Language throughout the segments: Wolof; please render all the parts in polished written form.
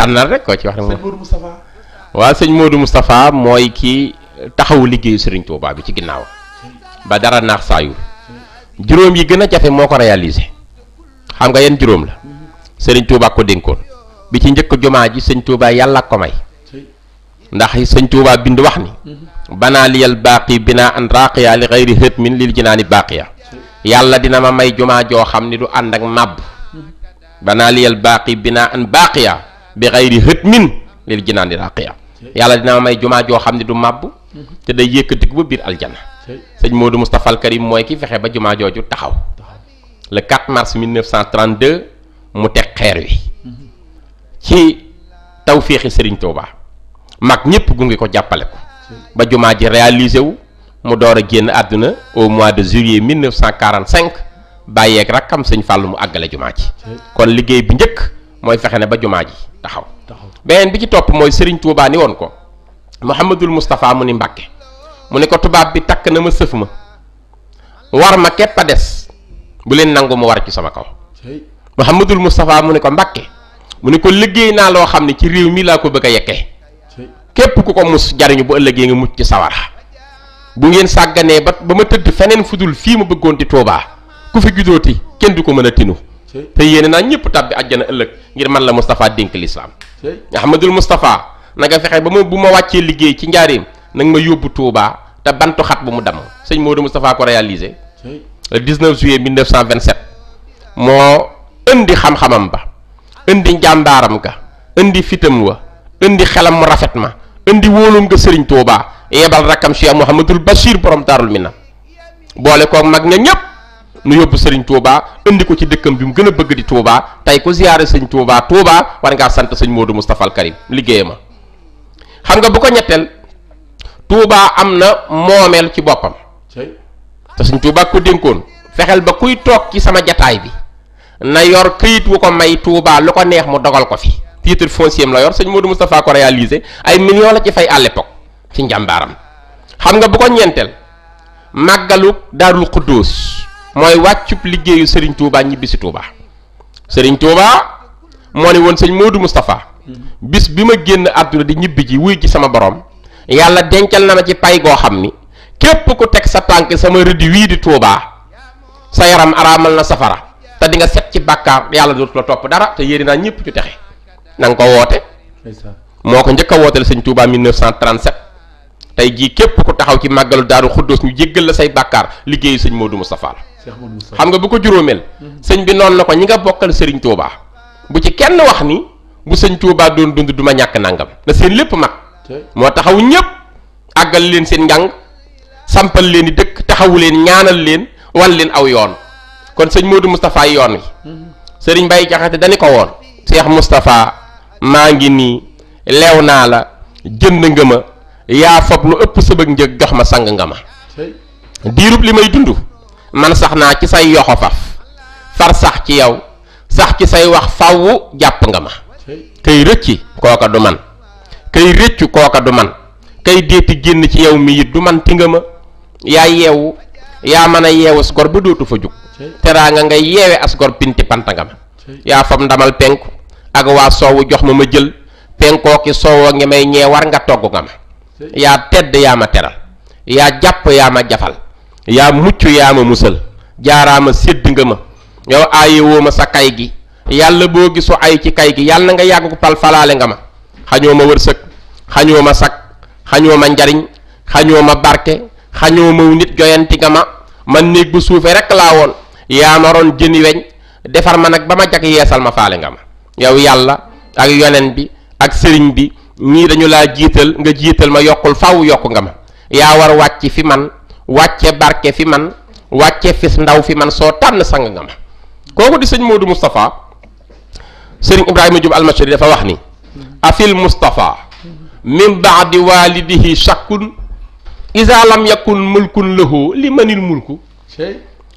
tànnal rek koo ci wax rek sëñ Modou Moustapha. waaw sëñ Modou Moustapha mooy kii taxawu liggéeyu Serigne Touba bi ci ginnaaw ba dara naax saayul juróom yi gën a jafe moo ko réalisé xam nga yan juróom la Serigne Touba ko dénkoon bi ci njëkk jumaa ji sëñ Touba yàlla ko may ndax sëñ Touba bind wax ni banaa liyal baaqi binaa an raqiya li xayri hët min lil jinaani baaqiya yàlla dina ma may jumaa joo xam ni du ànd ak màbb banaa liyal baaqi binaa an baaqiya bi xayri hët min lil jinaani raqiya yàlla dina ma may jumaa joo xam ni du màbb te day yëkkatiku ba biir aljana sëñ Modou Moustapha al Karim mooy ki fexe ba jumaa jooju taxaw le 4 mars 1932 mu teg xeer wi ci tawféexi Serigne Touba mag ñëpp gunge ko jàppale ko ba jumaa ji réalisé wu mu door a génn àdduna au mois de juillet 1945 bàyyeeg rakkam sëñ Fallou mu àggale jumaa ji kon liggéey bi njëkk mooy fexe ne ba jumaa ji taxaw beneen bi ci topp mooy Serigne Touba ni woon ko Mouhamadul Moustapha mu ni Mbàkke mu ne ko tubaab bi takk na ma sëf ma war ma képp a des bu leen nangu mu war ci sama kaw Mouhamadul Moustapha mu ne ko Mbàkke mu ne ko liggéey naa loo xam ne ci réew mi laa ko bëgg a yekkee képp ku ko mus jariñu bu ëllëgee nga mucc ci sawara bu ngeen sàgganee ba ma tëdd feneen fudul fii ma bëggoon di Tuubaa ku fi judooti kenn du ko mën a tinu te yéene naa ñëpp tàbbi àjjana ëllëg ngir man la Moustapha dénk lislaam Ahmadul Moustapha na nga fexe ba ma bu ma wàccee liggéey ci njaareem nag ma yóbbu Tuubaa te bantu xat bu mu damm sëñ Modou Moustapha ko réalisé le 19 juillet 1927 moo indi xam-xamam ba indi njàmbaaram ga indi fitam wa indi xelam mu rafet ma indi wóolum nga sëriñ Touba yebal rakkam Cheikh Mouhamadul Bachir borom Daarul Minam boole koog mag ña ñëpp nu yóbbu sëriñ Touba indi ko ci dëkkam bi mu gën a bëgg di Touba tey ko ziyaare sëñ Touba Touba war ngaa sant sëñ Modou Moustapha al Karim liggéey ma xam nga bu ko ñetteel Touba am na moomeel ci boppam te sëñ Touba ko dénkoon fexeel ba kuy toog ci sama jataay bi na yor këyit wu ko may Touba lu ko neex mu dogal ko fi titre foncier la yor sëñ Modou Moustapha ko réalisé ay millions la ci fay à l'époque ci njàmbaaram xam nga bu ko ñeenteel màggalu Daarul Xuddoos mooy wàccub liggéeyu Serigne Touba ñibbi si Touba Serigne Touba moo ne woon sëñ Modou Moustapha bis bi ma génn àdduna di ñibbi ji wuy ci sama borom yàlla dencal na ma ci pay goo xam ni képp ku teg sa tànk sama rëdd wii di Touba sa yaram araamal na safara te di nga set ci bàkkaar yàlla dootu la topp dara te yéene naa ñëpp ci texe na nga ko woote moo ko njëkk a wooteel sëñ Touba 1937 tey jii képp ku taxaw ci màggalu Daaru Xuddoos ñu jéggal la say bàkkaar liggéeyu sëñ Modou Moustapha la xam nga bu ko juróomeel sëñ bi noonu na ko ñi nga bokkal sëriñ Touba bu ci kenn wax ni bu sëñ Touba doon dund du ma ñàkk nangam na seen lépp mat moo taxaw ñëpp àggal leen seen njàng sampal leen i dëkk taxawu leen ñaanal leen wan leen aw yoon kon sëñ Modou Moustapha yoon wi sëriñ Mbaye Jaxate dañu ko woon Cheikh Moustapha maa ngi nii leew naa la jënd nga ma yaa fob lu ëpp sëbëg njëg jox ma sang nga ma diirub li may dund man sax naa ci say yoxo far sax ci yow sax ci say wax fawwu jàpp nga ma kay rëcci kooka du man kay rëccu kooka du man kay déeti génn ci yow mi it du man ti nga ma yaa yeewu yaa mën a yeewu as gor ba dootu fa jug teraa nga ngay yeewe as gor pinti panta nga ma yaa fab ndamal penku ak waa soowu jox ma jël penkoo ki soowoo ngi may ñee war nga togg nga ma yaa tedd yaa ma teral yaa jàpp yaa ma jafal yaa mucc yaa ma musal jaaraama sédd nga ma yow aayewoo ma sa kay gi yàlla boo gisu ay ci kay gi yàlla na nga yàgg ko pal falaale nga ma xañoo ma wërsëg xañoo ma sag xañoo ma njariñ xañoo ma barke xañoo ma nit joyanti nga ma man néeg bu suufee rekk laa woon yaa ma roon jëni weñ defar ma nag ba ma jag yeesal ma faale nga ma yow yàlla ak yonen bi ak sëriñ bi ñii dañu laa jiital nga jiital ma yokkul faw yokk nga ma yaa war wàcc fi man wàcce barke fi man wàcce fis ndaw fi man soo tànn sang nga ma kooku di sëñ Modou Moustapha sëriñ Ibrahima Diop almashari dafa wax ni afil Moustapha min baadi walidihi shakkun isa lam yakun mulkun lahu li manil mulku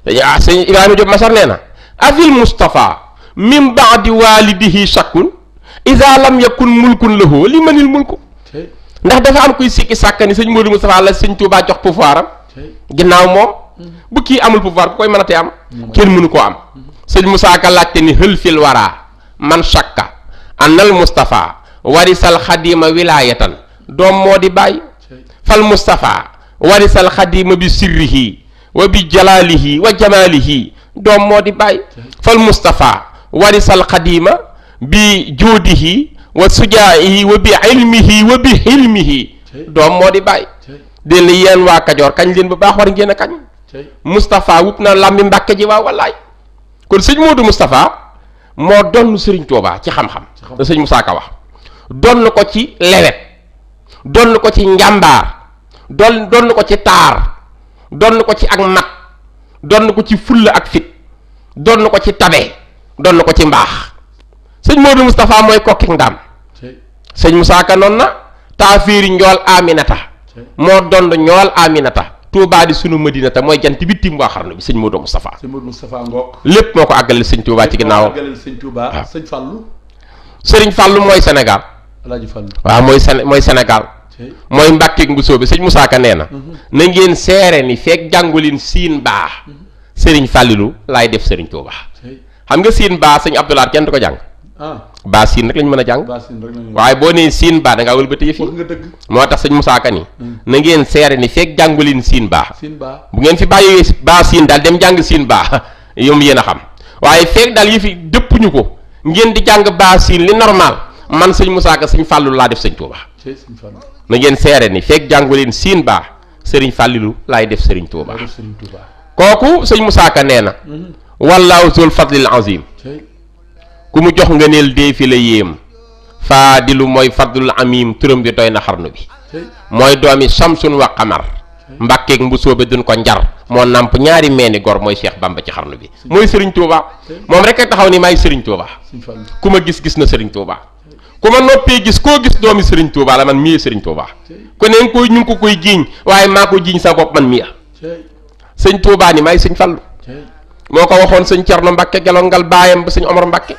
sëñ Ibrahima Diop masar nee na afil Moustapha min baadi walidihi shakkun isa lam yakun mulkun lahu li manil mulku ndax dafa am kuy sikki sàkka ni sëñ Modou Moustapha la sëñ Touba jox pouvoir am ginnaaw moom bu kii amul pouvoir bu koy mën a te am kenn mënu koo am sëñ Moussa Ka laajte ni hël fil wara man shakka annal Moustapha warisal xadima wilaayatan doom moo di bàyyi fal Mustafa warisal xadima bi sirrihi wa bi jalaalihi wa jamaalihi doom moo di bàyyi fal Mustafa warisal xadima bi juudihi wa sujaa'ihi wa bi ilmihi wa bi hilmihi doom moo di bàyyi dén yéen waa Kajoor kañ leen bu baax war ngeen a kañ Moustapha wut na lambi Mbàkke ji waaw wallaay kon sëñ Modou Moustapha moo donn Sëriñ Tuubaa ci xam-xam da sëñ Moussa Ka wax donn ko ci lewet donn ko ci njàmbaar donn ko ci taar donn ko ci ak mat donn ko ci fulla ak fit donn ko ci tabe donn ko ci mbaax sëñ Modou Moustapha mooy kokki ndaam sëñ Moussa Ka noon na taafiiri njool Aminata moo dond ñool Aminata Touba di sunu Madinata mooy jant bi tim waa xarnu bi sëñ Modou Moustapha. sëñ Modou Moustapha ngoog. lépp moo ko àggaleel sëñ Touba ci ginnaaw. lépp moo ko àggaleel sëñ Touba. waaw sëñ Fallou. Sëriñ Fallou mooy Sénégal. Alaaji Fallou. waaw mooy Sénégal. mooy Mbàkke ak Mbusoobe sëñ Moussa Ka nee na. na ngeen seere ni fekk jàngulin siin baa. Sëriñ Fallilou laay def Sëriñ Touba. xam nga siin baa sëñ Abdoulaye kenn du ko jàng. baa siin rek lañ mën a jàng. waaye boo nee siin baa da ngaa wëlbati yëf yi. moo tax sëñ Moussa Ka ni na ngeen seere ni fekk jàngulin siin baa. bu ngeen fi bàyyee baa siin daal dem jàng siin baa yom yéen a xam waaye fekk daal yëf yi dëpp ñu ko ngeen di jàng baa siin li normal man sëñ Moussa Ka sëñ Fallou laa def sëñ Touba. na ngeen seere ni fekk jàngulin siin baa sëriñ Fallilou laay def sëriñ Touba. kooku sëñ Moussa Ka nee na wallaahu zul fadlil azim ku mu jox nga neel dee fi la yéem faadilu mooy fadlul amim turam bi doy na xarnu bi mooy doomi samsun wa qamar mbàkkeeg mbusoobe duñ ko njar moo namp ñaari meeni gor mooy Cheikh Bamba ci xarnu bi mooy Serigne Touba moom rek a taxaw ni maay Serigne Touba ku ma gis na Serigne Touba ku ma noppee gis koo gis doomi Serigne Touba la man mii Serigne Touba ku neen koy ñu ngi ko koy jiiñ waaye maa ko jiiñ sa bopp man mii sëñ Touba ni maay sëñ Fallu moo ko waxoon sëñ Cerno Mbàkke gelongal baayam ba sëñ Omar Mbàkke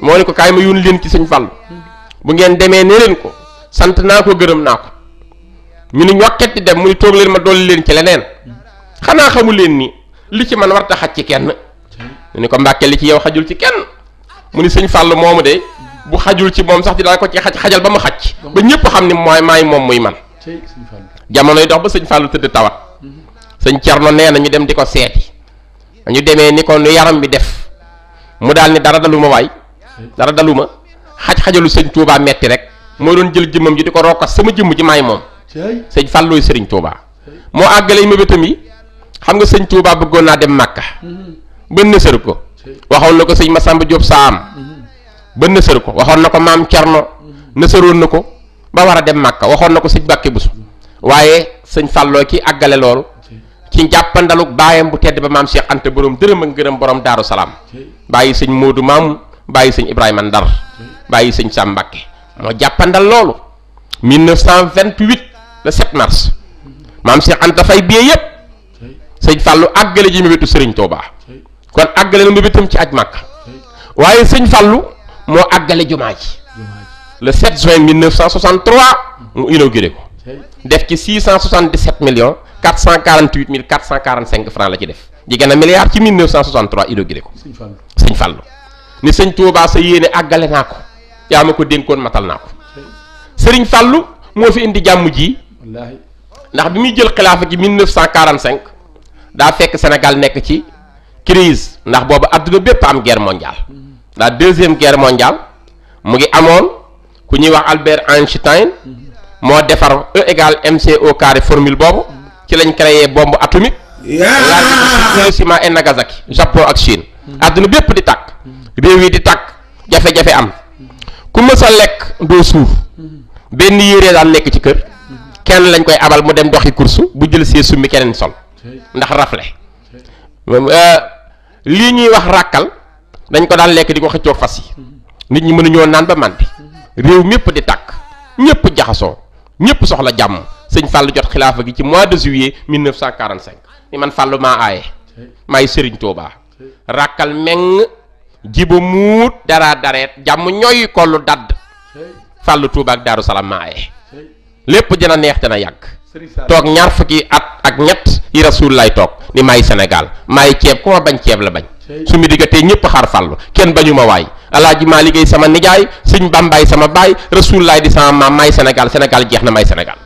moo ne ko kaay ma yónni leen ci sëñ Fallu bu ngeen demee ne leen ko sant naa ko gërëm naa ko ñu ni ñokket di dem mu ni toog leen ma dolli leen ci leneen xanaa xamu leen ni li ci man war ta xaj ci kenn ñu ni ko Mbàkke li ci yow xajul ci kenn mu ni sëñ Fallu moomu de bu xajul ci moom sax dinaa ko ci xajal ba mu xaj ba ñëpp xam ni mooy maay moom muy man jamonoy dox ba sëñ Fallu tëdd tawat sëñ Cerno nee na ñu dem di ko seeti ñu demee ni ko nu yaram bi def mu daal ni dara daluma waay dara daluma xajalu sëñ Touba metti rek moo doon jël jëmmam ji di ko rokkas sama jëmm ji maay moom sëñ Fallooy sëriñ Touba moo àggale mébétam yi xam nga sëñ Touba bëggoon naa dem Màkka ba nësër ko waxoon na ko sëñ Massamba Diop Saam ba nësër ko waxoon na ko maam Cerno nësëroon na ko ba war a dem Màkka waxoon na ko sëñ Bàkke Busu waaye sëñ Falloo ki àggale loolu ci jàppandaluk baayam bu tedd ba maam Cheikh Anta borom dërëm ak ngërëm borom Daaru Salaam bàyyi sëñ Moodu Maam bàyyi sëñ Ibrahima Ndar bàyyi sëñ Sam Mbàkke moo jàppandal loolu 1928 le 7 mars maam Cheikh Anta fay bie yépp sëñ Fallou àggale ji mébétu sëriñ Touba kon àggale na mébétam ci aj Màkka waaye sëñ Fallou moo àggale jumaa ji le 7 juin 1963 mu inauguré ko def ci 677 millions 448 mille 445 francs la ci def jigéen a milliard ci 1963 inauguré ko sëñ Fallou ni sëñ Touba sa yéene àggale naa ko yaa ma ko dénkoon matal naa ko sëriñ Fallou moo fi indi jàmm ji ndax bi muy jël xilaafa gi 1945 daa fekk Sénégal nekk ci crise ndax boobu adduna bépp am guerre mondiale la deuxième guerre mondiale mu ngi amoon ku ñuy wax Albert Einstein moo defar E égale MC au carré formule boobu ci lañ créé bombe atomique laa Hiroshima et Nagasaki Japon ak Chine adduna bépp di tàkk réew yi di tàkk jafe-jafe am ku mës a lekk doo suur benn yére daan nekk ci kër kenn lañ koy abal mu dem doxi kursu bu jël see summi keneen sol ndax rafle lii ñuy wax ràkkal dañ ko daan lekk di ko xëccoog fas yi nit ñi mënuñoo naan ba màndi réew mépp di tàkk ñëpp jaxasoo ñëpp soxla jàmm sëñ Fallou jot xilaafa gi ci mois de juillet 1945 ni man Fallou maa aaye maay Sëriñ Touba ràkkal meng jiba muut dara dareet jàmm ñooy kollu dadd Fallou Touba ak Daaru Salaam maa aaye lépp dina neex dina yàgg toog ñaar fukki at ak ñett yi Rasuul lay toog ni maay Sénégal maay ceeb ku ma bañ ceeb la bañ su mi diggatee ñëpp xaar Fallou kenn bañu ma waay Alaaji Maalik Gay sama nijaay sëñ Bambaay sama baay Rasuulullaay di sama maam maay Sénégal Sénégal jeex na may Sénégal.